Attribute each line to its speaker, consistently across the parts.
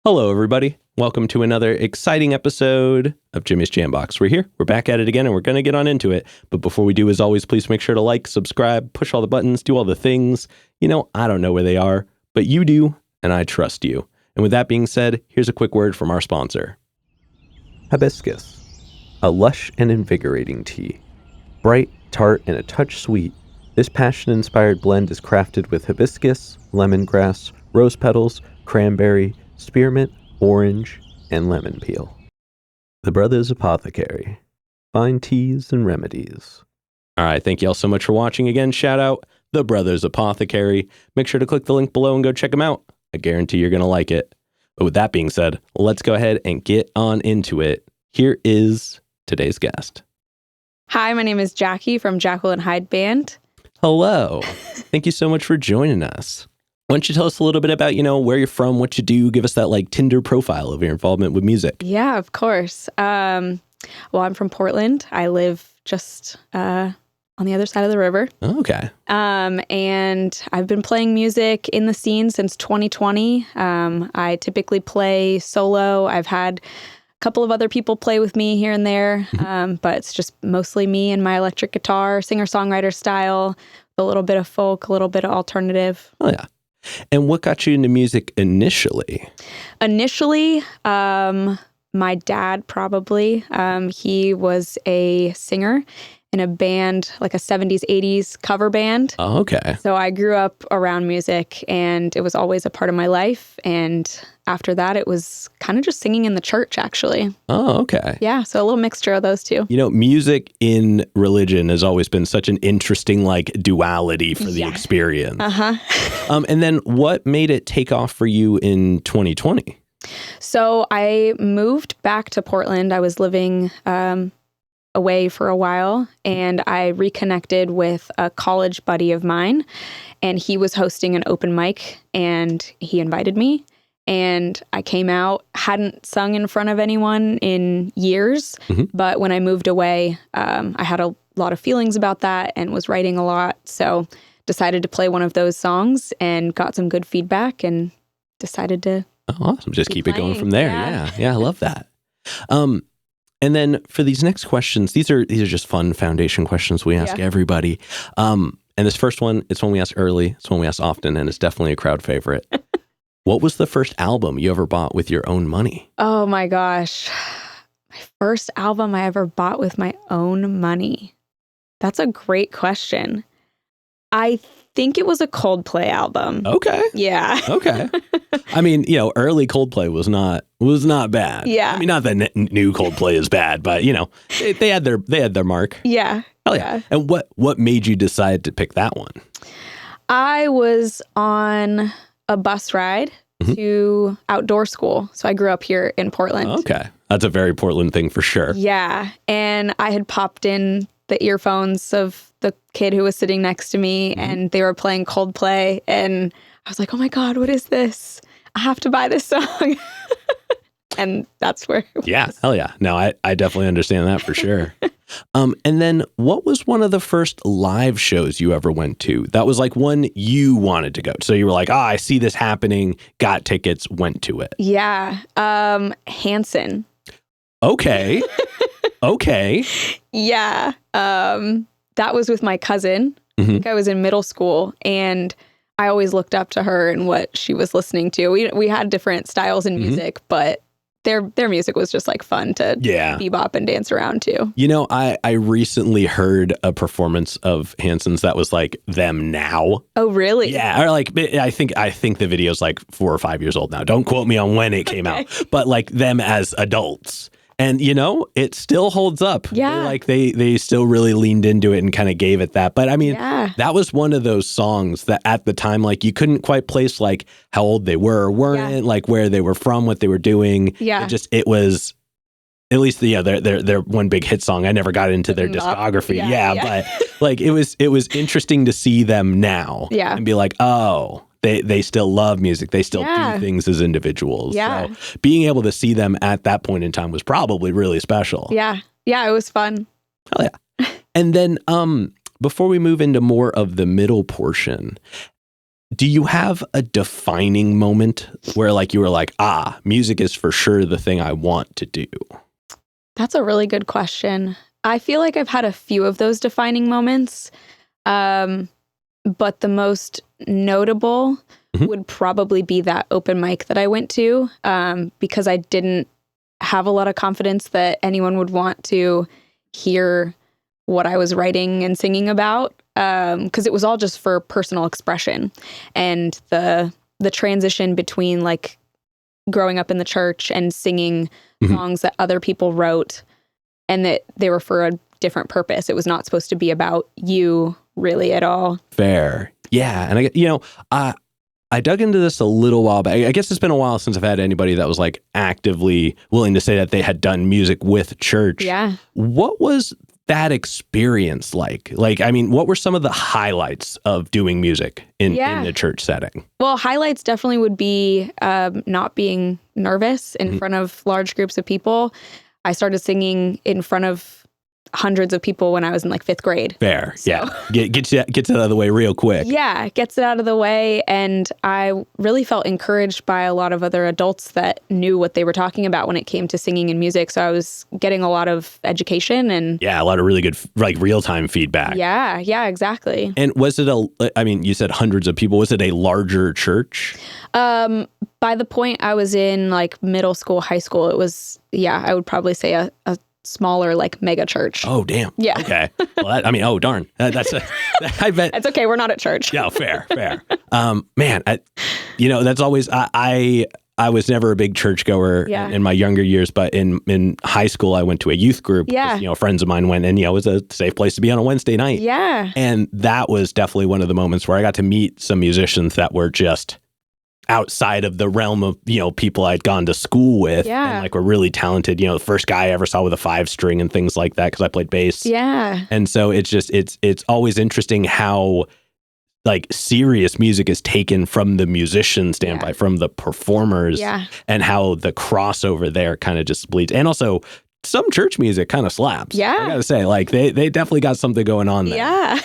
Speaker 1: Hello, everybody. Welcome to another exciting episode of Jimmy's Jambox. We're here. We're back at it again, and we're going to get on into it. But before we do, as always, please make sure to like, subscribe, push all the buttons, do all the things. You know, I don't know where they are, but you do, and I trust you. And with that being said, here's a quick word from our sponsor. Hibiscus, a lush and invigorating tea. Bright, tart, and a touch sweet, this passion-inspired blend is crafted with hibiscus, lemongrass, rose petals, cranberry, spearmint, orange, and lemon peel. The Brothers Apothecary. Fine teas and remedies. All right, thank you all so much for watching. Again, shout out The Brothers Apothecary. Make sure to click the link below and go check them out. I guarantee you're going to like it. But with that being said, let's go ahead and get on into it. Here is today's guest.
Speaker 2: Hi, my name is Jackie from Jacqueline Hyde Band.
Speaker 1: Hello. Thank you so much for joining us. Why don't you tell us a little bit about, where you're from, what you do, give us that Tinder profile of your involvement with music.
Speaker 2: Yeah, of course. Well, I'm from Portland. I live just on the other side of the river.
Speaker 1: Okay.
Speaker 2: And I've been playing music in the scene since 2020. I typically play solo. I've had a couple of other people play with me here and there, but it's just mostly me and my electric guitar, singer-songwriter style, a little bit of folk, a little bit of alternative.
Speaker 1: Oh, yeah. And what got you into music initially?
Speaker 2: Initially, my dad probably. He was a singer in a band, like a 70s, 80s cover band.
Speaker 1: Oh, okay.
Speaker 2: So I grew up around music, and it was always a part of my life. And after that, it was kind of just singing in the church, actually.
Speaker 1: Oh, okay.
Speaker 2: Yeah, so a little mixture of those two.
Speaker 1: Music in religion has always been such an interesting, duality for the experience.
Speaker 2: Uh-huh.
Speaker 1: And then what made it take off for you in 2020?
Speaker 2: So I moved back to Portland. I was living away for a while, and I reconnected with a college buddy of mine, and he was hosting an open mic, and he invited me, and I came out. Hadn't sung in front of anyone in years, but when I moved away, I had a lot of feelings about that and was writing a lot, so decided to play one of those songs and got some good feedback and decided to
Speaker 1: awesome. Just keep it going from there. Yeah, I love that. And then for these next questions, these are just fun foundation questions we ask everybody. And this first one, it's one we ask early, it's one we ask often, and it's definitely a crowd favorite. What was the first album you ever bought with your own money?
Speaker 2: Oh my gosh. My first album I ever bought with my own money. That's a great question. I think it was a Coldplay album.
Speaker 1: Okay.
Speaker 2: Yeah.
Speaker 1: Okay. I mean, early Coldplay was not bad.
Speaker 2: Yeah.
Speaker 1: I mean, not that new Coldplay is bad, but they had their mark.
Speaker 2: Yeah.
Speaker 1: Hell yeah. And what made you decide to pick that one?
Speaker 2: I was on a bus ride to outdoor school. So I grew up here in Portland.
Speaker 1: Okay. That's a very Portland thing for sure.
Speaker 2: Yeah. And I had popped in the earphones of the kid who was sitting next to me, and they were playing Coldplay, and I was like, oh my God, what is this? I have to buy this song. And that's where it was.
Speaker 1: Yeah, hell yeah. No, I definitely understand that for sure. And then what was one of the first live shows you ever went to? That was one you wanted to go to. So you were like, I see this happening, got tickets, went to it.
Speaker 2: Yeah. Hanson.
Speaker 1: Okay. Okay.
Speaker 2: Yeah. That was with my cousin. I think I was in middle school, and I always looked up to her and what she was listening to. We had different styles in music, but their music was just fun to bebop and dance around to.
Speaker 1: I recently heard a performance of Hanson's that was them now.
Speaker 2: Oh, really?
Speaker 1: Yeah. Or I think the video's 4 or 5 years old now. Don't quote me on when it came out, but them as adults. And, it still holds up.
Speaker 2: Yeah.
Speaker 1: They still really leaned into it and kind of gave it that. But I mean, that was one of those songs that at the time, you couldn't quite place how old they were or weren't, where they were from, what they were doing.
Speaker 2: Yeah.
Speaker 1: It was at least their one big hit song. I never got into their discography. Yeah. But like it was interesting to see them now and be like, oh, they still love music. They still do things as individuals.
Speaker 2: Yeah.
Speaker 1: So being able to see them at that point in time was probably really special.
Speaker 2: Yeah. Yeah, it was fun.
Speaker 1: Oh yeah. And then before we move into more of the middle portion, do you have a defining moment where like you were like, music is for sure the thing I want to do?
Speaker 2: That's a really good question. I feel like I've had a few of those defining moments, but the most notable would probably be that open mic that I went to, because I didn't have a lot of confidence that anyone would want to hear what I was writing and singing about, because it was all just for personal expression. And the transition between like growing up in the church and singing songs that other people wrote and that they were for a different purpose. It was not supposed to be about you really at all.
Speaker 1: Fair. Yeah. And I dug into this a little while back. I guess it's been a while since I've had anybody that was like actively willing to say that they had done music with church.
Speaker 2: Yeah.
Speaker 1: What was that experience like? Like, I mean, what were some of the highlights of doing music in the church setting?
Speaker 2: Well, highlights definitely would be not being nervous in front of large groups of people. I started singing in front of hundreds of people when I was in like 5th grade.
Speaker 1: Fair. So. Yeah. Gets it out of the way real quick.
Speaker 2: Yeah. Gets it out of the way. And I really felt encouraged by a lot of other adults that knew what they were talking about when it came to singing and music. So I was getting a lot of education and
Speaker 1: a lot of really good, like real-time feedback.
Speaker 2: Yeah, exactly.
Speaker 1: And was it you said hundreds of people. Was it a larger church?
Speaker 2: By the point I was in like middle school, high school, it was, I would probably say a smaller like mega church.
Speaker 1: Oh, damn.
Speaker 2: Yeah.
Speaker 1: Okay. Well, darn. I bet.
Speaker 2: It's okay. We're not at church.
Speaker 1: Yeah, fair. Man, that's always, I was never a big churchgoer in my younger years, but in high school, I went to a youth group.
Speaker 2: Yeah.
Speaker 1: Friends of mine went, and it was a safe place to be on a Wednesday night.
Speaker 2: Yeah.
Speaker 1: And that was definitely one of the moments where I got to meet some musicians that were just outside of the realm of, people I'd gone to school with and like were really talented. The first guy I ever saw with a 5-string and things like that because I played bass.
Speaker 2: Yeah.
Speaker 1: And so it's just, it's always interesting how like serious music is taken from the musician standpoint, from the performers and how the crossover there kind of just bleeds. And also some church music kind of slaps.
Speaker 2: Yeah.
Speaker 1: I gotta say, like they definitely got something going on there.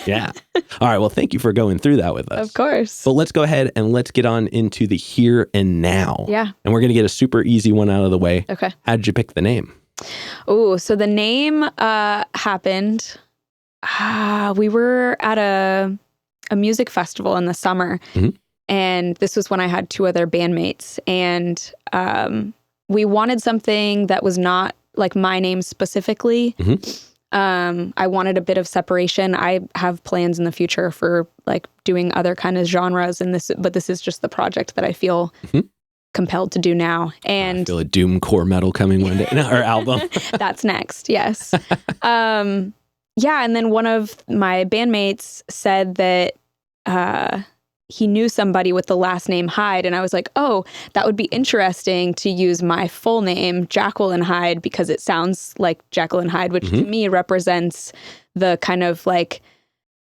Speaker 1: Yeah. All right. Well, thank you for going through that with us.
Speaker 2: Of course.
Speaker 1: But let's go ahead and let's get on into the here and now.
Speaker 2: Yeah.
Speaker 1: And we're going to get a super easy one out of the way.
Speaker 2: Okay.
Speaker 1: How did you pick the name?
Speaker 2: Oh, so the name happened. We were at a music festival in the summer. And this was when I had 2 other bandmates. And we wanted something that was not like my name specifically. I wanted a bit of separation. I have plans in the future for like doing other kind of genres but this is just the project that I feel compelled to do now. And
Speaker 1: I feel a doomcore metal coming one day. Or album.
Speaker 2: That's next. Yes. And then one of my bandmates said that he knew somebody with the last name Hyde. And I was like, oh, that would be interesting to use my full name, Jacqueline Hyde, because it sounds like Jacqueline Hyde, which to me represents the kind of like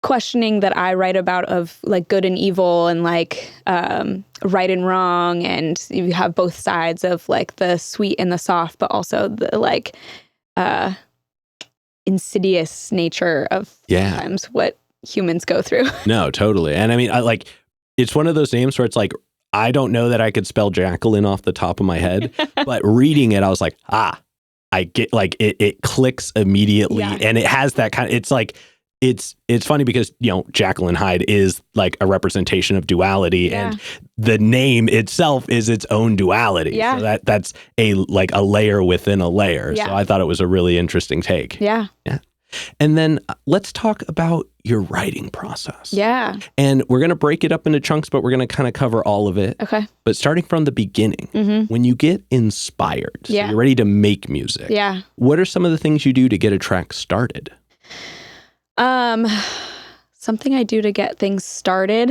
Speaker 2: questioning that I write about of like good and evil and like right and wrong. And you have both sides of like the sweet and the soft, but also the like insidious nature of sometimes what humans go through.
Speaker 1: No, totally. And I mean, it's one of those names where it's like, I don't know that I could spell Jacqueline off the top of my head, but reading it, I was like, I get like it clicks immediately. And it has that kind of, it's like, it's funny because, Jacqueline Hyde is like a representation of duality and the name itself is its own duality. Yeah. So that's a layer within a layer. Yeah. So I thought it was a really interesting take.
Speaker 2: Yeah.
Speaker 1: Yeah. And then let's talk about your writing process.
Speaker 2: Yeah.
Speaker 1: And we're going to break it up into chunks, but we're going to kind of cover all of it.
Speaker 2: Okay.
Speaker 1: But starting from the beginning, when you get inspired, so you're ready to make music.
Speaker 2: Yeah.
Speaker 1: What are some of the things you do to get a track started?
Speaker 2: Something I do to get things started.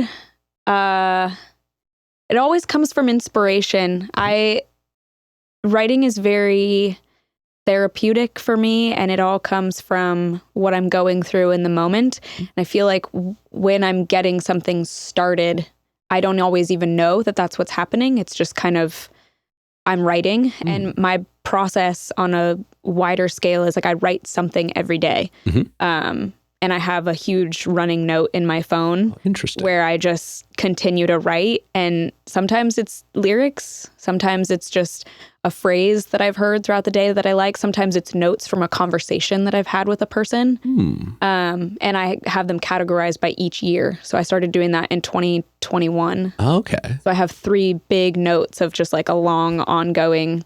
Speaker 2: It always comes from inspiration. Writing is very therapeutic for me, and it all comes from what I'm going through in the moment. And I feel like when I'm getting something started, I don't always even know that that's what's happening. It's just kind of, I'm writing, and my process on a wider scale is like I write something every day. And I have a huge running note in my phone where I just continue to write. And sometimes it's lyrics. Sometimes it's just a phrase that I've heard throughout the day that I like. Sometimes it's notes from a conversation that I've had with a person. And I have them categorized by each year. So I started doing that in 2021.
Speaker 1: Okay.
Speaker 2: So I have 3 big notes of just like a long ongoing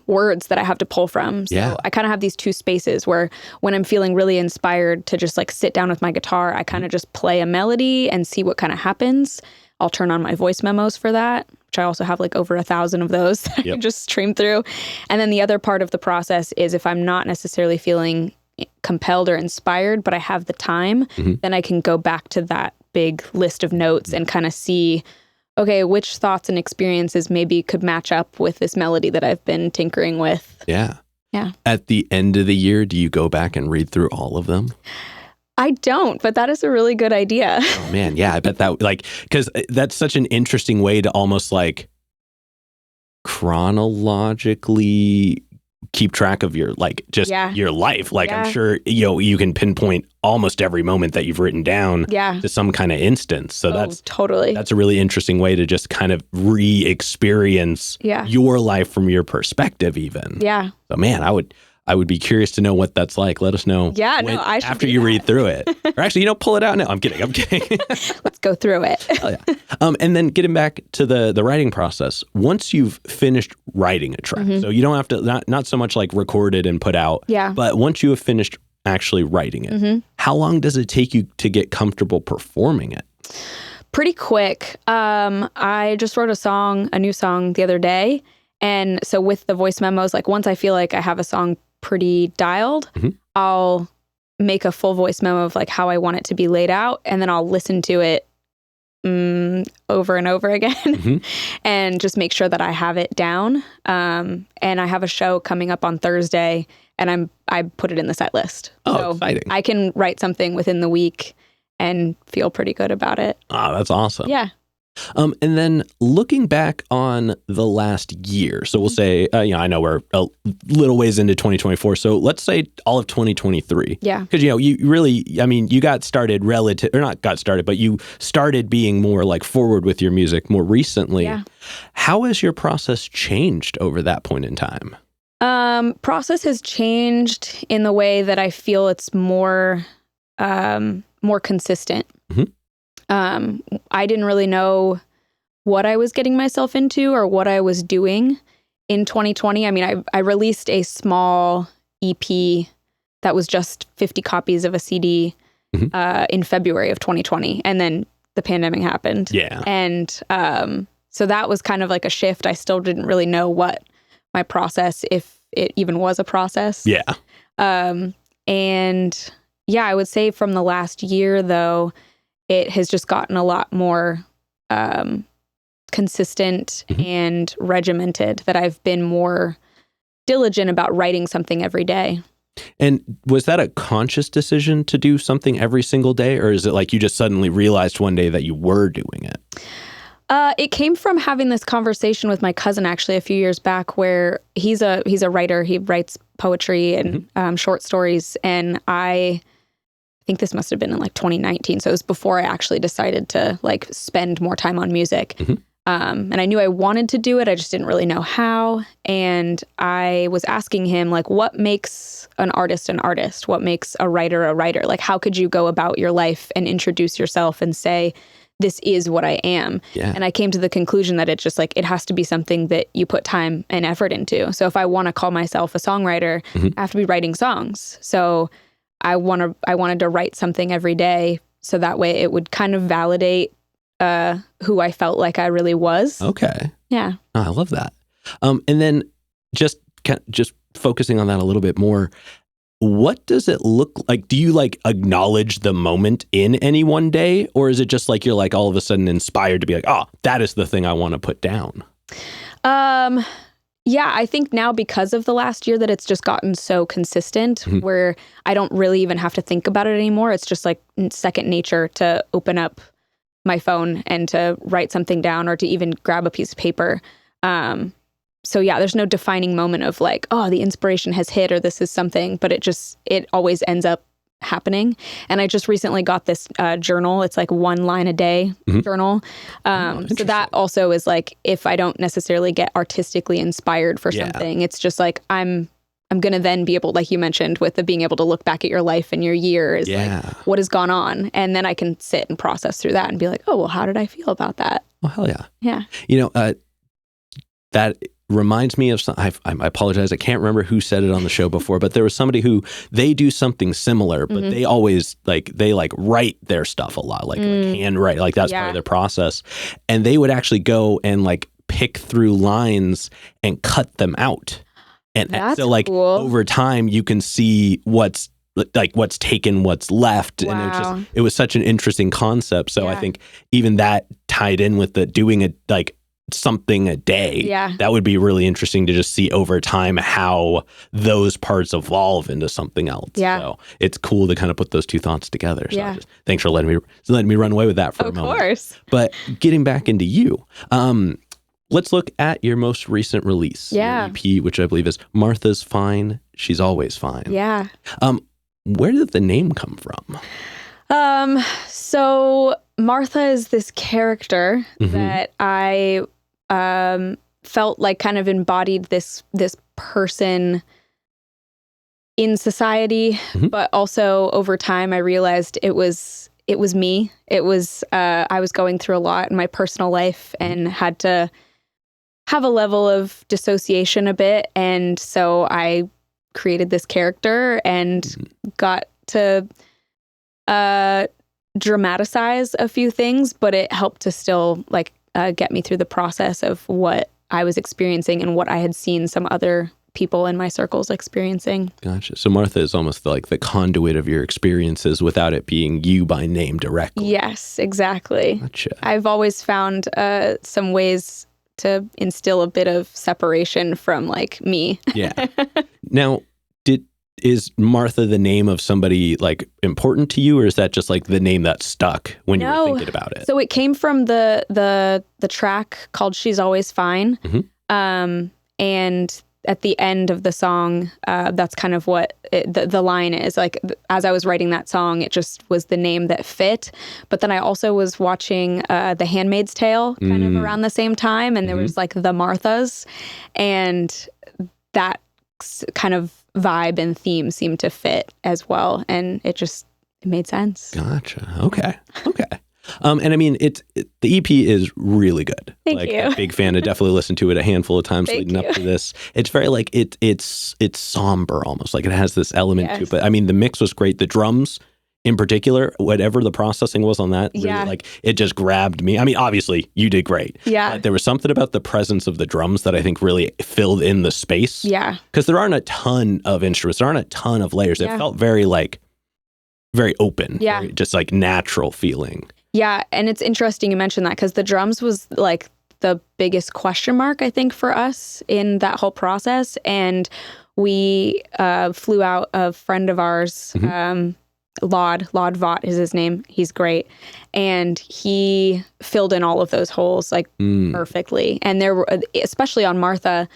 Speaker 2: words that I have to pull from. So I kind of have these 2 spaces where when I'm feeling really inspired to just like sit down with my guitar, I kind of just play a melody and see what kind of happens. I'll turn on my voice memos for that, which I also have like over 1,000 of those that I can just stream through. And then the other part of the process is if I'm not necessarily feeling compelled or inspired, but I have the time, then I can go back to that big list of notes and kind of see, okay, which thoughts and experiences maybe could match up with this melody that I've been tinkering with.
Speaker 1: Yeah.
Speaker 2: Yeah.
Speaker 1: At the end of the year, do you go back and read through all of them?
Speaker 2: I don't, but that is a really good idea.
Speaker 1: Oh man, yeah, I bet that, like, because that's such an interesting way to almost like chronologically keep track of your, like, just your life. Like, I'm sure, you can pinpoint almost every moment that you've written down to some kind of instance. So that's a really interesting way to just kind of re-experience your life from your perspective even.
Speaker 2: Yeah.
Speaker 1: So man, I would be curious to know what that's like. Let us know after you read through it. Or actually, pull it out now. I'm kidding.
Speaker 2: Let's go through it.
Speaker 1: Oh, yeah. And then getting back to the writing process, once you've finished writing a track, so you don't have to, not so much like record it and put out, but once you have finished actually writing it, how long does it take you to get comfortable performing it?
Speaker 2: Pretty quick. I just wrote a new song the other day. And so with the voice memos, like once I feel like I have a song pretty dialed, I'll make a full voice memo of like how I want it to be laid out. And then I'll listen to it over and over again and just make sure that I have it down. And I have a show coming up on Thursday and I put it in the set list.
Speaker 1: Oh,
Speaker 2: so
Speaker 1: exciting.
Speaker 2: I can write something within the week and feel pretty good about it.
Speaker 1: Oh, that's awesome.
Speaker 2: Yeah.
Speaker 1: And then looking back on the last year, so we'll say, I know we're a little ways into 2024. So let's say all of 2023.
Speaker 2: Yeah.
Speaker 1: Because, you really, you got started but you started being more like forward with your music more recently.
Speaker 2: Yeah.
Speaker 1: How has your process changed over that point in time?
Speaker 2: Process has changed in the way that I feel it's more consistent. I didn't really know what I was getting myself into or what I was doing in 2020. I released a small EP that was just 50 copies of a CD in February of 2020. And then the pandemic happened.
Speaker 1: Yeah.
Speaker 2: And so that was kind of like a shift. I still didn't really know what my process, if it even was a process.
Speaker 1: Yeah.
Speaker 2: And yeah, I would say from the last year, though, it has just gotten a lot more consistent and regimented, that I've been more diligent about writing something every day.
Speaker 1: And was that a conscious decision to do something every single day? Or is it like you just suddenly realized one day that you were doing it?
Speaker 2: It came from having this conversation with my cousin actually a few years back, where he's a writer. He writes poetry and short stories. And I think this must have been in like 2019. So it was before I actually decided to like spend more time on music. And I knew I wanted to do it. I just didn't really know how. And I was asking him, like, what makes an artist an artist? What makes a writer a writer? Like, how could you go about your life and introduce yourself and say, this is what I am?
Speaker 1: Yeah.
Speaker 2: And I came to the conclusion that it's just like, it has to be something that you put time and effort into. So if I want to call myself a songwriter, I have to be writing songs. So I wanted to write something every day, so that way it would kind of validate who I felt like I really was.
Speaker 1: Okay.
Speaker 2: Yeah.
Speaker 1: Oh, I love that. And then just focusing on that a little bit more, what does it look like? Do you like acknowledge the moment in any one day, or is it just like you're like all of a sudden inspired to be like, oh, that is the thing I want to put down?
Speaker 2: Yeah, I think now because of the last year that it's just gotten so consistent where I don't really even have to think about it anymore. It's just like second nature to open up my phone and to write something down or to even grab a piece of paper. So yeah, there's no defining moment of like, oh, the inspiration has hit or this is something, but it always ends up happening. And I just recently got this journal. It's like 1 line a day journal. So that also is like, if I don't necessarily get artistically inspired for something, it's just like, I'm going to then be able, like you mentioned, with the being able to look back at your life and your year is like, what has gone on? And then I can sit and process through that and be like, oh, well, how did I feel about that?
Speaker 1: Oh, hell yeah.
Speaker 2: Yeah.
Speaker 1: You know, that reminds me of I apologize. I can't remember who said it on the show before, but there was somebody who they do something similar, but they always they write their stuff a lot, like handwrite, like that's part of their process. And they would actually go and like pick through lines and cut them out. And
Speaker 2: that's
Speaker 1: so like
Speaker 2: cool.
Speaker 1: over time you can see what's taken, what's left.
Speaker 2: Wow.
Speaker 1: And it was such an interesting concept. So I think even that tied in with the doing something a day.
Speaker 2: Yeah.
Speaker 1: That would be really interesting to just see over time how those parts evolve into something else.
Speaker 2: Yeah.
Speaker 1: So it's cool to kind of put those two thoughts together. So
Speaker 2: Yeah.
Speaker 1: thanks for letting me run away with that for a moment.
Speaker 2: Of course.
Speaker 1: But getting back into you, let's look at your most recent release.
Speaker 2: Yeah.
Speaker 1: Your EP, which I believe is Martha's Fine, She's Always Fine.
Speaker 2: Yeah.
Speaker 1: Where did the name come from?
Speaker 2: So Martha is this character that I felt like kind of embodied this person in society, but also over time I realized it was me. It was I was going through a lot in my personal life and had to have a level of dissociation a bit, and so I created this character and got to dramatize a few things, but it helped to still like get me through the process of what I was experiencing and what I had seen some other people in my circles experiencing.
Speaker 1: Gotcha. So Martha is almost like the conduit of your experiences without it being you by name directly.
Speaker 2: Yes, exactly.
Speaker 1: Gotcha.
Speaker 2: I've always found some ways to instill a bit of separation from like me.
Speaker 1: Yeah. Now, is Martha the name of somebody like important to you, or is that just like the name that stuck when you were thinking about it?
Speaker 2: So it came from the track called She's Always Fine. And at the end of the song, that's kind of what the line is. Like, as I was writing that song, it just was the name that fit. But then I also was watching The Handmaid's Tale kind of around the same time, and there was like the Marthas, and that kind of vibe and theme seemed to fit as well, and it made sense.
Speaker 1: Gotcha. Okay. And I mean, the EP is really good.
Speaker 2: Thank
Speaker 1: you.
Speaker 2: I'm
Speaker 1: a big fan. I definitely listened to it a handful of times leading up to this. It's very like it's somber almost. Like it has this element to it. But I mean, the mix was great. The drums in particular, whatever the processing was on that, really, like it just grabbed me. I mean, obviously you did great.
Speaker 2: Yeah.
Speaker 1: But there was something about the presence of the drums that I think really filled in the space.
Speaker 2: Yeah.
Speaker 1: Because there aren't a ton of instruments. There aren't a ton of layers. It felt very open.
Speaker 2: Yeah.
Speaker 1: Very, just like natural feeling.
Speaker 2: Yeah. And it's interesting you mentioned that, because the drums was like the biggest question mark, I think, for us in that whole process. And we flew out a friend of ours, Laud Vaught is his name. He's great. And he filled in all of those holes like perfectly. And there were, especially on Martha,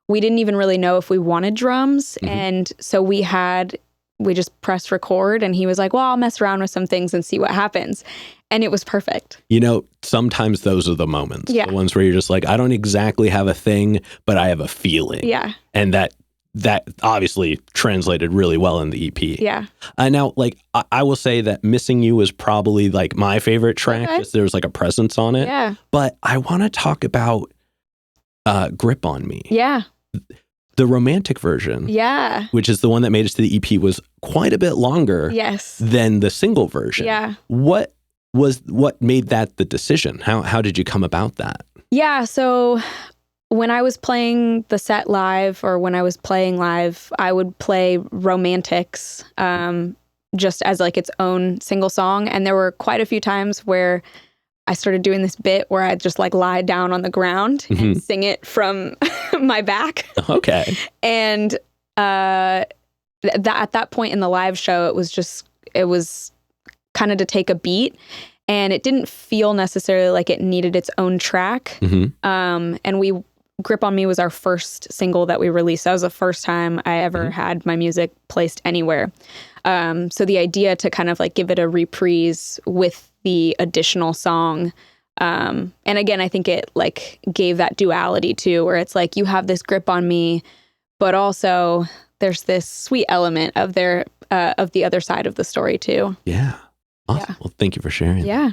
Speaker 2: we didn't even really know if we wanted drums. And so we just pressed record, and he was like, well, I'll mess around with some things and see what happens. And it was perfect.
Speaker 1: You know, sometimes those are the moments.
Speaker 2: Yeah.
Speaker 1: The ones where you're just like, I don't exactly have a thing, but I have a feeling.
Speaker 2: Yeah.
Speaker 1: And that obviously translated really well in the EP.
Speaker 2: Yeah.
Speaker 1: Now, like, I will say that Missing You was probably like my favorite track.
Speaker 2: Okay.
Speaker 1: Just there was like a presence on it.
Speaker 2: Yeah.
Speaker 1: But I want to talk about Grip on Me.
Speaker 2: Yeah.
Speaker 1: The romantic version.
Speaker 2: Yeah.
Speaker 1: Which is the one that made it to the EP, was quite a bit longer than the single version.
Speaker 2: Yeah.
Speaker 1: What made that the decision? How did you come about that?
Speaker 2: Yeah. So when I was playing the set live, or when I was playing live, I would play Romantics just as like its own single song. And there were quite a few times where I started doing this bit where I'd just like lie down on the ground and sing it from my back.
Speaker 1: Okay.
Speaker 2: And at that point in the live show, it was kind of to take a beat, and it didn't feel necessarily like it needed its own track. And Grip on Me was our first single that we released. That was the first time I ever had my music placed anywhere. So the idea to kind of like give it a reprise with the additional song. And again, I think it like gave that duality too, where it's like you have this grip on me, but also there's this sweet element of the other side of the story too.
Speaker 1: Yeah. Awesome. Yeah. Well, thank you for sharing.
Speaker 2: Yeah.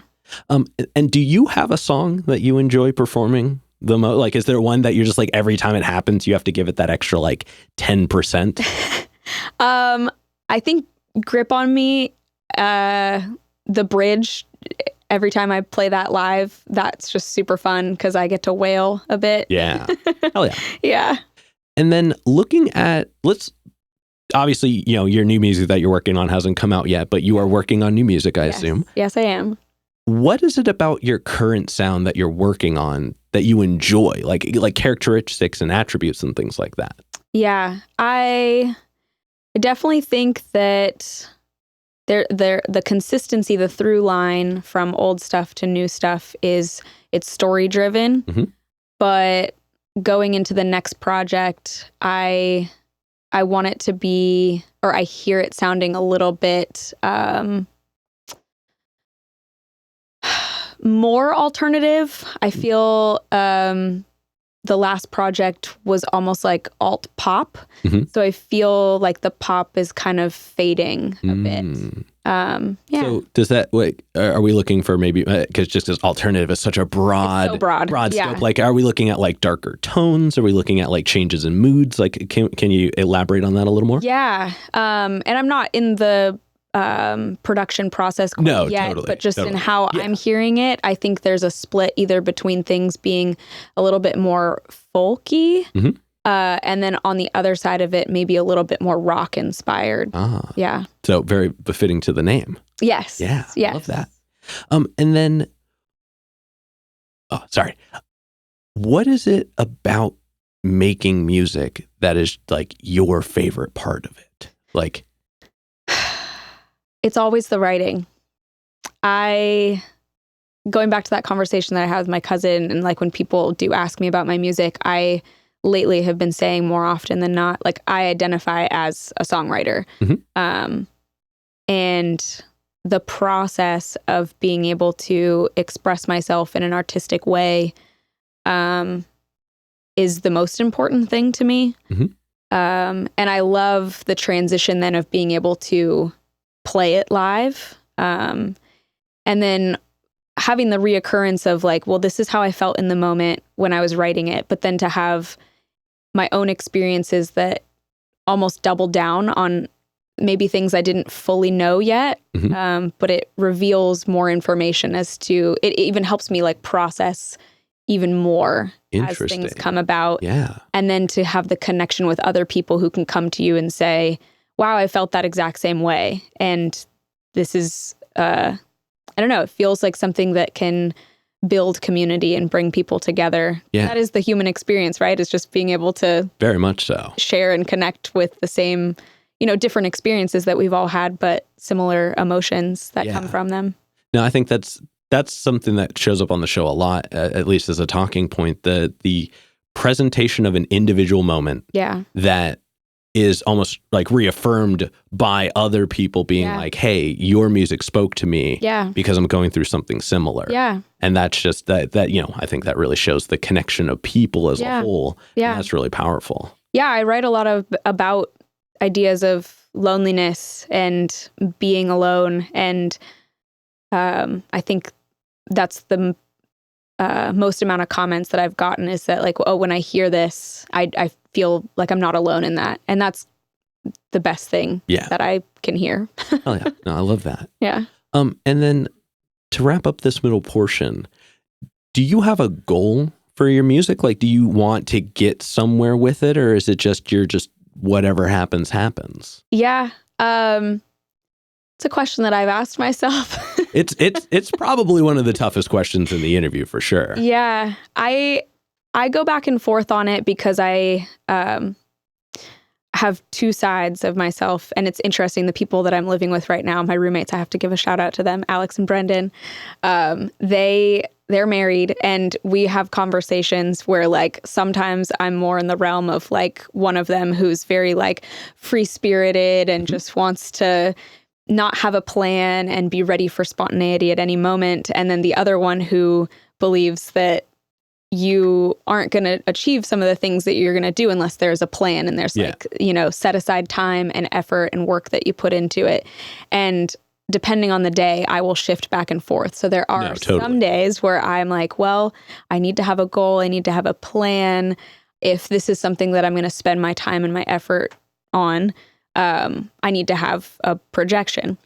Speaker 1: And do you have a song that you enjoy performing the most? Like, is there one that you're just like, every time it happens, you have to give it that extra like 10%?
Speaker 2: I think Grip on Me, the bridge, every time I play that live, that's just super fun because I get to wail a bit.
Speaker 1: Yeah. Hell yeah.
Speaker 2: Yeah.
Speaker 1: And then looking at, obviously, your new music that you're working on hasn't come out yet, but you are working on new music, I assume.
Speaker 2: Yes, I am.
Speaker 1: What is it about your current sound that you're working on that you enjoy? Like characteristics and attributes and things like that? Yeah.
Speaker 2: I definitely think that the consistency, the through line from old stuff to new stuff it's story driven. But going into the next project, I want it to be, or I hear it sounding a little bit more alternative. I feel the last project was almost like alt pop. So I feel like the pop is kind of fading a bit. Yeah.
Speaker 1: So does that, are we looking for maybe, because just as alternative is such a broad scope, like are we looking at like darker tones? Are we looking at like changes in moods? Like can you elaborate on that a little more?
Speaker 2: Yeah. And I'm not in the production process quite yet,
Speaker 1: totally,
Speaker 2: but just in how I'm hearing it, I think there's a split either between things being a little bit more folky, and then on the other side of it, maybe a little bit more rock inspired. Yeah.
Speaker 1: So very befitting to the name.
Speaker 2: Yes.
Speaker 1: Yeah. I love that. And then, sorry. What is it about making music that is like your favorite part of it? Like,
Speaker 2: it's always the writing. Going back to that conversation that I had with my cousin, and like when people do ask me about my music, I lately have been saying more often than not, like I identify as a songwriter. And the process of being able to express myself in an artistic way is the most important thing to me. And I love the transition then of being able to play it live. And then having the reoccurrence of like, well, this is how I felt in the moment when I was writing it, but then to have my own experiences that almost double down on maybe things I didn't fully know yet. But it reveals more information as to, it even helps me like process even more as things come about. Yeah. And then to have the connection with other people who can come to you and say, wow, I felt that exact same way. And this is, I don't know, it feels like something that can build community and bring people together. Yeah. That is the human experience, right? It's just being able to
Speaker 1: very much so
Speaker 2: share and connect with the same, different experiences that we've all had, but similar emotions that come from them.
Speaker 1: No, I think that's something that shows up on the show a lot, at least as a talking point, the presentation of an individual moment that is almost like reaffirmed by other people being like, hey, your music spoke to me because I'm going through something similar. Yeah. And that's just that, I think that really shows the connection of people as a whole. Yeah. And that's really powerful.
Speaker 2: Yeah. I write a lot about ideas of loneliness and being alone. And I think that's the most amount of comments that I've gotten is that like, oh, when I hear this, I feel like I'm not alone in that. And that's the best thing that I can hear.
Speaker 1: Oh yeah. No, I love that.
Speaker 2: Yeah.
Speaker 1: And then to wrap up this middle portion, do you have a goal for your music? Like, do you want to get somewhere with it, or is it just whatever happens, happens?
Speaker 2: Yeah. It's a question that I've asked myself
Speaker 1: It's probably one of the toughest questions in the interview for sure.
Speaker 2: Yeah. I go back and forth on it because I have two sides of myself, and it's interesting. The people that I'm living with right now, my roommates, I have to give a shout out to them, Alex and Brendan. They're married, and we have conversations where like sometimes I'm more in the realm of like one of them who's very like free spirited and just wants to not have a plan and be ready for spontaneity at any moment. And then the other one who believes that you aren't going to achieve some of the things that you're going to do unless there's a plan and there's like, set aside time and effort and work that you put into it. And depending on the day, I will shift back and forth. So there are some days where I'm like, well, I need to have a goal. I need to have a plan. If this is something that I'm going to spend my time and my effort on, I need to have a projection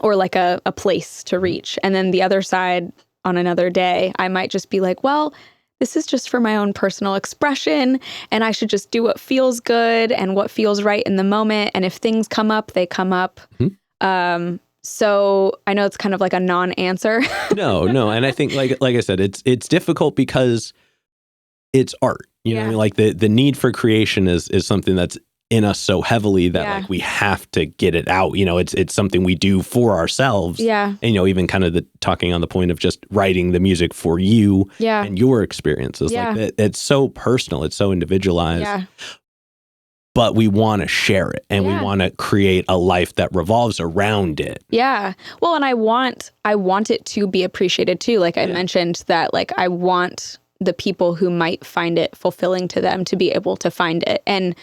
Speaker 2: or like a place to reach. And then the other side, on another day, I might just be like, well, this is just for my own personal expression, and I should just do what feels good and what feels right in the moment. And if things come up, they come up. So I know it's kind of like a non-answer. No.
Speaker 1: And I think like I said, it's difficult because it's art. You know, like the need for creation is something that's in us so heavily that like we have to get it out. You know, it's something we do for ourselves. Yeah. And, even kind of talking on the point of just writing the music for you and your experiences. Like it's so personal. It's so individualized. Yeah. But we want to share it, and we want to create a life that revolves around it. Yeah. Well, and I want it to be appreciated too. Like I mentioned that, like I want the people who might find it fulfilling to them to be able to find it. And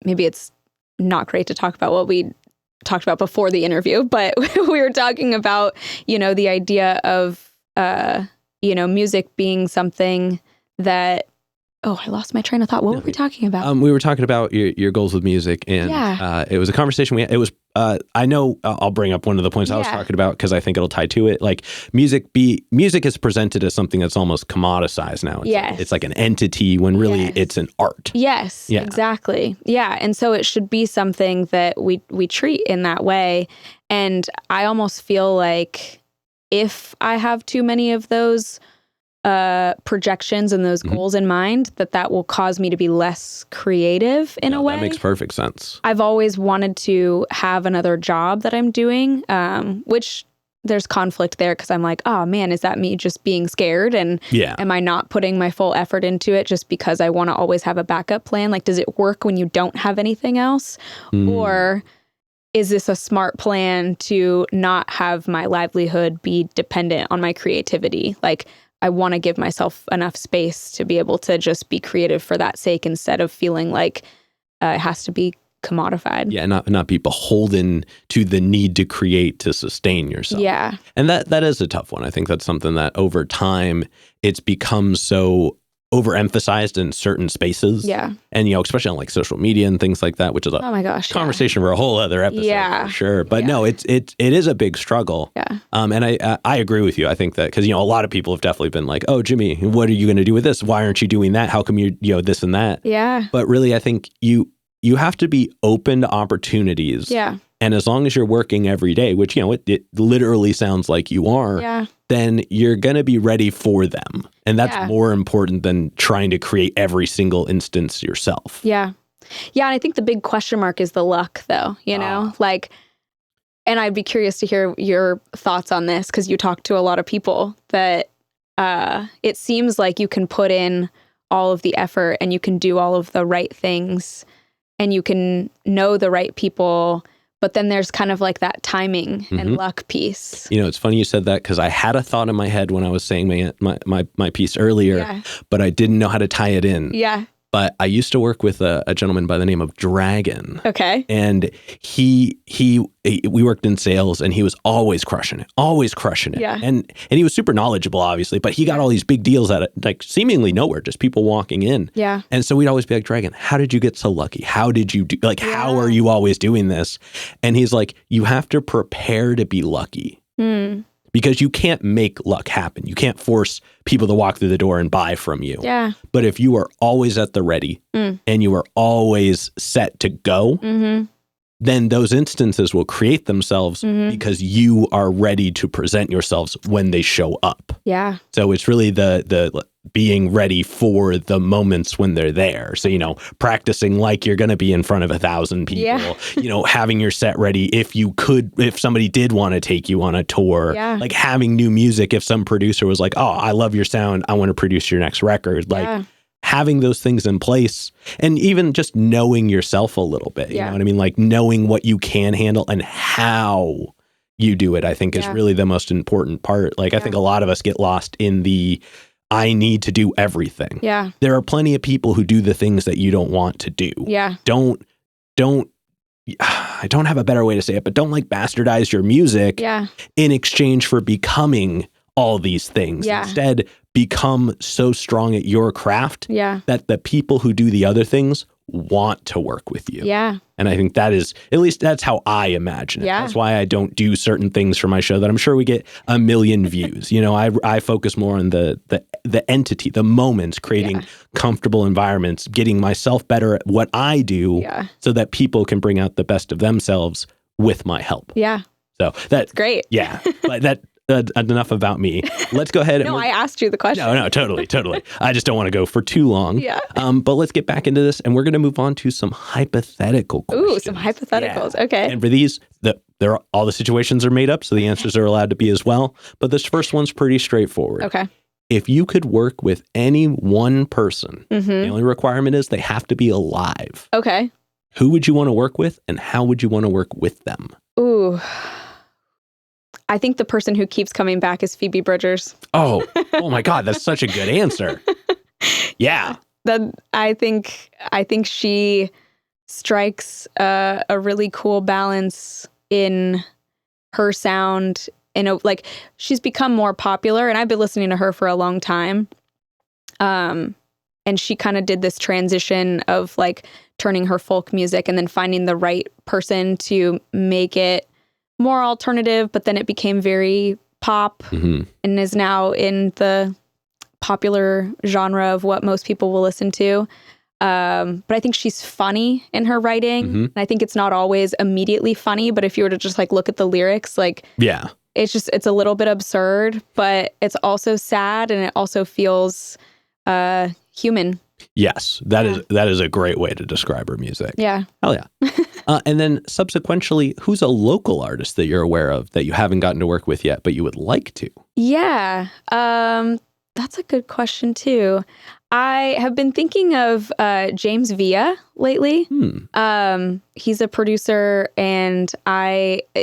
Speaker 1: maybe it's not great to talk about what we talked about before the interview, but we were talking about, the idea of, music being something that, I lost my train of thought. What were we talking about? We were talking about your goals with music, and it was a conversation we had. It was, I know I'll bring up one of the points I was talking about because I think it'll tie to it. Like music is presented as something that's almost commoditized now. It's like an entity when really it's an art. Yes, exactly. Yeah. And so it should be something that we treat in that way. And I almost feel like if I have too many of those projections and those goals in mind, that will cause me to be less creative in a way. That makes perfect sense. I've always wanted to have another job that I'm doing, which there's conflict there because I'm like, oh man, is that me just being scared? And am I not putting my full effort into it just because I want to always have a backup plan? Like, does it work when you don't have anything else? Or is this a smart plan to not have my livelihood be dependent on my creativity? Like, I want to give myself enough space to be able to just be creative for that sake instead of feeling like it has to be commodified. Yeah, not be beholden to the need to create to sustain yourself. Yeah. And that is a tough one. I think that's something that over time it's become so overemphasized in certain spaces. Yeah. And, especially on like social media and things like that, which is a conversation for a whole other episode for sure. But no, it is a big struggle. Yeah. And I agree with you. I think that because, a lot of people have definitely been like, oh, Jimmy, what are you going to do with this? Why aren't you doing that? How come you this and that? Yeah. But really, I think you have to be open to opportunities. Yeah. And as long as you're working every day, which, it literally sounds like you are, then you're going to be ready for them. And that's more important than trying to create every single instance yourself. Yeah. Yeah. And I think the big question mark is the luck, though, like, and I'd be curious to hear your thoughts on this because you talk to a lot of people that it seems like you can put in all of the effort and you can do all of the right things and you can know the right people. But then there's kind of like that timing and luck piece. It's funny you said that because I had a thought in my head when I was saying my piece earlier, but I didn't know how to tie it in. Yeah. But I used to work with a gentleman by the name of Dragon. Okay. And we worked in sales and he was always crushing it. Yeah. And he was super knowledgeable, obviously, but he got all these big deals out of like seemingly nowhere, just people walking in. Yeah. And so we'd always be like, Dragon, how did you get so lucky? How did you do, like, how are you always doing this? And he's like, you have to prepare to be lucky. Because you can't make luck happen. You can't force people to walk through the door and buy from you. Yeah. But if you are always at the ready and you are always set to go, then those instances will create themselves because you are ready to present yourselves when they show up.
Speaker 2: Yeah.
Speaker 1: So it's really the being ready for the moments when they're there. So, practicing like you're going to be in front of 1,000 people, having your set ready if somebody did want to take you on a tour, like having new music. If some producer was like, oh, I love your sound, I want to produce your next record. Like having those things in place, and even just knowing yourself a little bit, you know what I mean? Like knowing what you can handle and how you do it, I think is really the most important part. Like I think a lot of us get lost in the, I need to do everything.
Speaker 2: Yeah.
Speaker 1: There are plenty of people who do the things that you don't want to do.
Speaker 2: Yeah.
Speaker 1: Don't, I don't have a better way to say it, but don't like bastardize your music in exchange for becoming all these things.
Speaker 2: Yeah.
Speaker 1: Instead, become so strong at your craft that the people who do the other things want to work with you. Yeah. And I think that is, at least that's how I imagine it. Yeah. That's why I don't do certain things for my show that I'm sure we get 1 million views. I focus more on the entity, the moments, creating comfortable environments, getting myself better at what I do so that people can bring out the best of themselves with my help. Yeah. So that's
Speaker 2: great.
Speaker 1: Yeah. But that enough about me. Let's go ahead.
Speaker 2: No, I asked you the question.
Speaker 1: No, totally. I just don't want to go for too long. Yeah. But let's get back into this, and we're going to move on to some hypothetical questions.
Speaker 2: Ooh, some hypotheticals. Yeah. Okay.
Speaker 1: And for these, all the situations are made up, so the answers are allowed to be as well. But this first one's pretty straightforward. Okay. If you could work with any one person, the only requirement is they have to be alive. Okay. Who would you want to work with, and how would you want to work with them? Ooh.
Speaker 2: I think the person who keeps coming back is Phoebe Bridgers.
Speaker 1: Oh my God, that's such a good answer. Yeah.
Speaker 2: I think she strikes a really cool balance in her sound. She's become more popular, and I've been listening to her for a long time. And she kind of did this transition of like turning her folk music and then finding the right person to make it more alternative, but then it became very pop and is now in the popular genre of what most people will listen to. But I think she's funny in her writing. And I think it's not always immediately funny, but if you were to just like look at the lyrics, it's a little bit absurd, but it's also sad, and it also feels human.
Speaker 1: Yes, that is a great way to describe her music. Yeah. Hell yeah. And then subsequently, who's a local artist that you're aware of that you haven't gotten to work with yet, but you would like to?
Speaker 2: Yeah. That's a good question too. I have been thinking of James Villa lately. He's a producer, and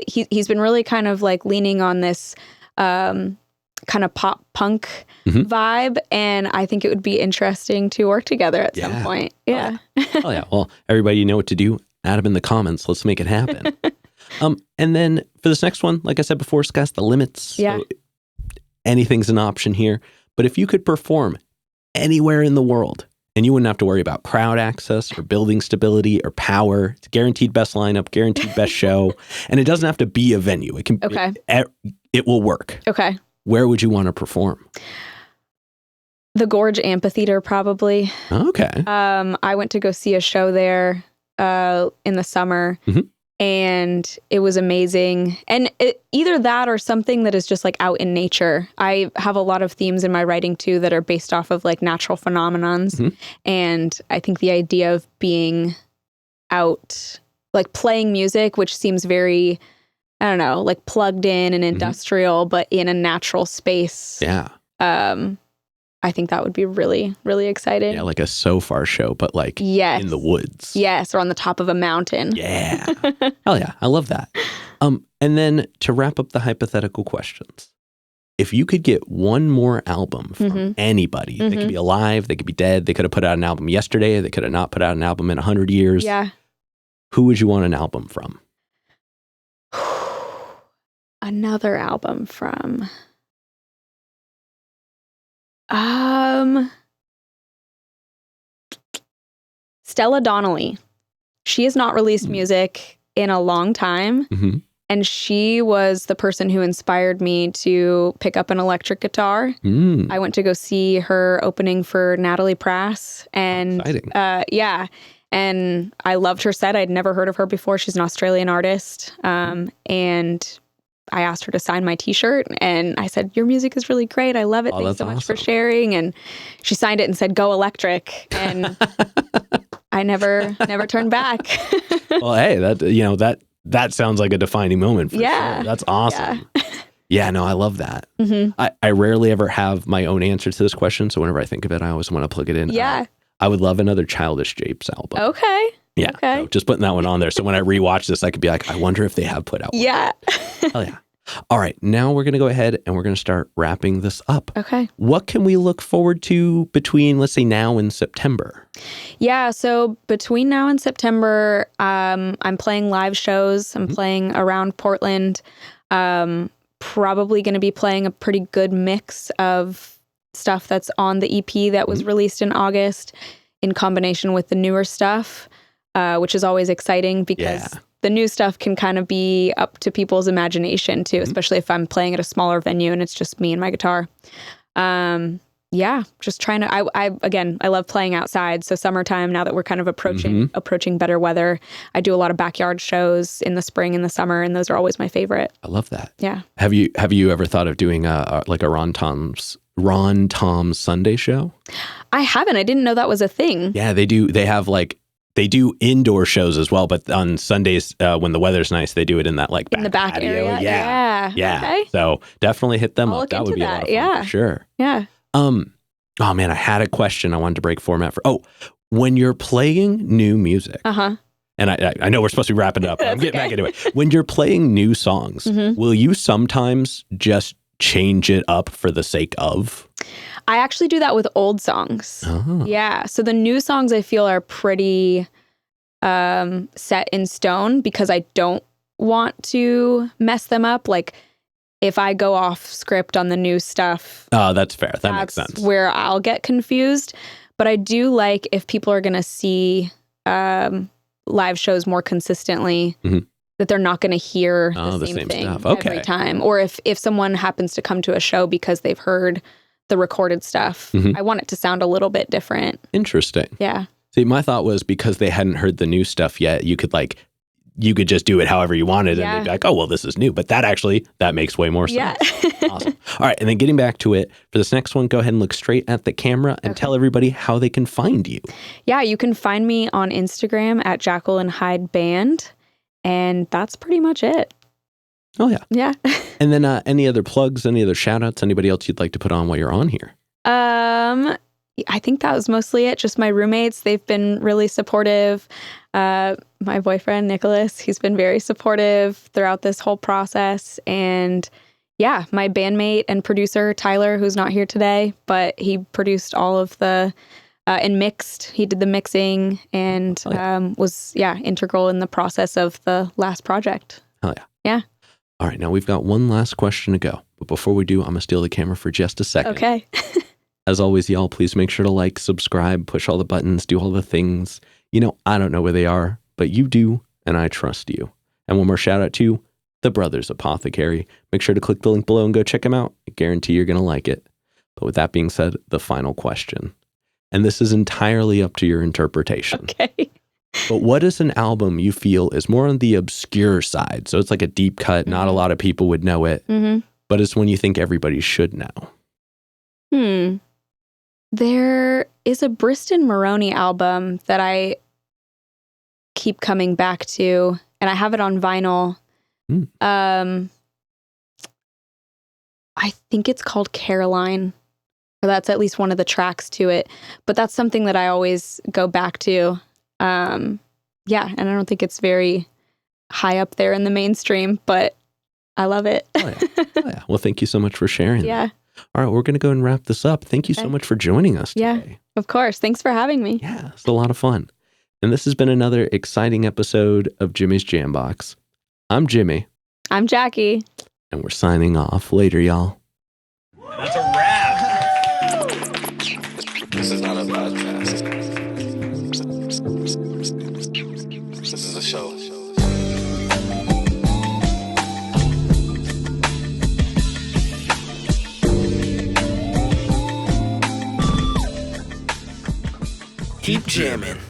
Speaker 2: he's been really kind of like leaning on this kind of pop punk vibe, and I think it would be interesting to work together at some point. Yeah.
Speaker 1: Oh yeah. Well, everybody, you know what to do. Add them in the comments. Let's make it happen. And then for this next one, like I said before, sky's the limits. Yeah. So anything's an option here. But if you could perform anywhere in the world, and you wouldn't have to worry about crowd access or building stability or power, it's guaranteed best lineup, guaranteed best show, and it doesn't have to be a venue. It can. Okay. It will work. Okay. Where would you want to perform?
Speaker 2: The Gorge Amphitheater, probably. Okay. I went to go see a show there in the summer, and it was amazing. And either that or something that is just like out in nature. I have a lot of themes in my writing too that are based off of like natural phenomenons. And I think the idea of being out, like playing music, which seems very, I don't know, like plugged in and industrial, but in a natural space. Yeah. I think that would be really, really exciting.
Speaker 1: Yeah, like a so-far show, but like in the woods.
Speaker 2: Yes, or on the top of a mountain.
Speaker 1: Yeah. Hell yeah, I love that. And then to wrap up the hypothetical questions, if you could get one more album from anybody, they could be alive, they could be dead, they could have put out an album yesterday, they could have not put out an album in 100 years. Yeah. Who would you want an album from?
Speaker 2: Another album from... Stella Donnelly. She has not released music in a long time. And she was the person who inspired me to pick up an electric guitar. I went to go see her opening for Natalie Prass. And yeah. And I loved her set. I'd never heard of her before. She's an Australian artist. And I asked her to sign my t-shirt, and I said, "Your music is really great. I love it. Thanks so much for sharing." And she signed it and said, "Go electric." And I never turned back.
Speaker 1: Well, hey, that sounds like a defining moment for sure. That's awesome. Yeah, no, I love that. I rarely ever have my own answer to this question, so whenever I think of it, I always want to plug it in.
Speaker 2: Yeah.
Speaker 1: I would love another Childish Japes album.
Speaker 2: Okay.
Speaker 1: Yeah.
Speaker 2: Okay.
Speaker 1: So just putting that one on there. So when I rewatch this, I could be like, I wonder if they have put out one.
Speaker 2: Yeah.
Speaker 1: Hell yeah. All right. Now we're going to go ahead and we're going to start wrapping this up.
Speaker 2: Okay.
Speaker 1: What can we look forward to between, let's say, now and September?
Speaker 2: Yeah. So between now and September, I'm playing live shows. I'm playing around Portland. Probably going to be playing a pretty good mix of stuff that's on the EP that was released in August in combination with the newer stuff. Which is always exciting because the new stuff can kind of be up to people's imagination too, especially if I'm playing at a smaller venue and it's just me and my guitar. Just trying to, I love playing outside. So summertime, now that we're kind of approaching better weather, I do a lot of backyard shows in the spring and the summer, and those are always my favorite.
Speaker 1: I love that.
Speaker 2: Yeah.
Speaker 1: Have you ever thought of doing a Ron Tom's Sunday show? I
Speaker 2: haven't. I didn't know that was a thing.
Speaker 1: Yeah, they do. They do indoor shows as well, but on Sundays when the weather's nice, they do it in that
Speaker 2: in the back
Speaker 1: patio.
Speaker 2: area.
Speaker 1: Yeah.
Speaker 2: Okay.
Speaker 1: So definitely hit them
Speaker 2: I'll
Speaker 1: up.
Speaker 2: look
Speaker 1: That would
Speaker 2: into
Speaker 1: be a lot of fun.
Speaker 2: Yeah.
Speaker 1: For sure.
Speaker 2: Yeah.
Speaker 1: Oh man, I had a question I wanted to break format for. Oh, when you're playing new music, and I know we're supposed to be wrapping it up, but I'm getting back into it. When you're playing new songs, will you sometimes just change it up for the sake of?
Speaker 2: I actually do that with old songs. Yeah. So the new songs I feel are pretty set in stone because I don't want to mess them up. Like if I go off script on the new stuff.
Speaker 1: Oh, that's fair. That makes sense.
Speaker 2: Where I'll get confused. But I do like if people are going to see live shows more consistently, that they're not going to hear the same thing
Speaker 1: stuff. Okay.
Speaker 2: every time. Or if someone happens to come to a show because they've heard the recorded stuff, I want it to sound a little bit different.
Speaker 1: Interesting.
Speaker 2: Yeah.
Speaker 1: See, my thought was because they hadn't heard the new stuff yet, you could just do it however you wanted, and they'd be like, "Oh, well, this is new." But that makes way more sense.
Speaker 2: Yeah.
Speaker 1: Awesome. All right, and then getting back to it for this next one, go ahead and look straight at the camera and tell everybody how they can find you.
Speaker 2: Yeah, you can find me on Instagram at Jacqueline Hyde Band, and that's pretty much it.
Speaker 1: Oh yeah.
Speaker 2: Yeah.
Speaker 1: And then any other plugs, any other shout outs, anybody else you'd like to put on while you're on here?
Speaker 2: I think that was mostly it. Just my roommates. They've been really supportive. My boyfriend, Nicholas, he's been very supportive throughout this whole process. And yeah, my bandmate and producer, Tyler, who's not here today, but he produced all of the, and mixed. He did the mixing and was integral in the process of the last project.
Speaker 1: Oh yeah.
Speaker 2: Yeah.
Speaker 1: All right, now we've got one last question to go. But before we do, I'm going to steal the camera for just a second.
Speaker 2: Okay.
Speaker 1: As always, y'all, please make sure to like, subscribe, push all the buttons, do all the things. I don't know where they are, but you do, and I trust you. And one more shout out to the Brothers Apothecary. Make sure to click the link below and go check them out. I guarantee you're going to like it. But with that being said, the final question. And this is entirely up to your interpretation.
Speaker 2: Okay.
Speaker 1: But what is an album you feel is more on the obscure side? So it's like a deep cut. Not a lot of people would know it, but it's one you think everybody should know.
Speaker 2: There is a Briston Maroney album that I keep coming back to, and I have it on vinyl. I think it's called Caroline, or that's at least one of the tracks to it. But that's something that I always go back to. And I don't think it's very high up there in the mainstream, but I love it.
Speaker 1: Oh yeah. Well, thank you so much for sharing.
Speaker 2: Yeah.
Speaker 1: All right, we're going to go and wrap this up. Thank you so much for joining us today.
Speaker 2: Yeah, of course. Thanks for having me.
Speaker 1: Yeah, it's a lot of fun. And this has been another exciting episode of Jimmy's Jambox. I'm Jimmy.
Speaker 2: I'm Jackie.
Speaker 1: And we're signing off. Later, y'all.
Speaker 3: That's a wrap. This is not a podcast. This is a show. Keep jamming.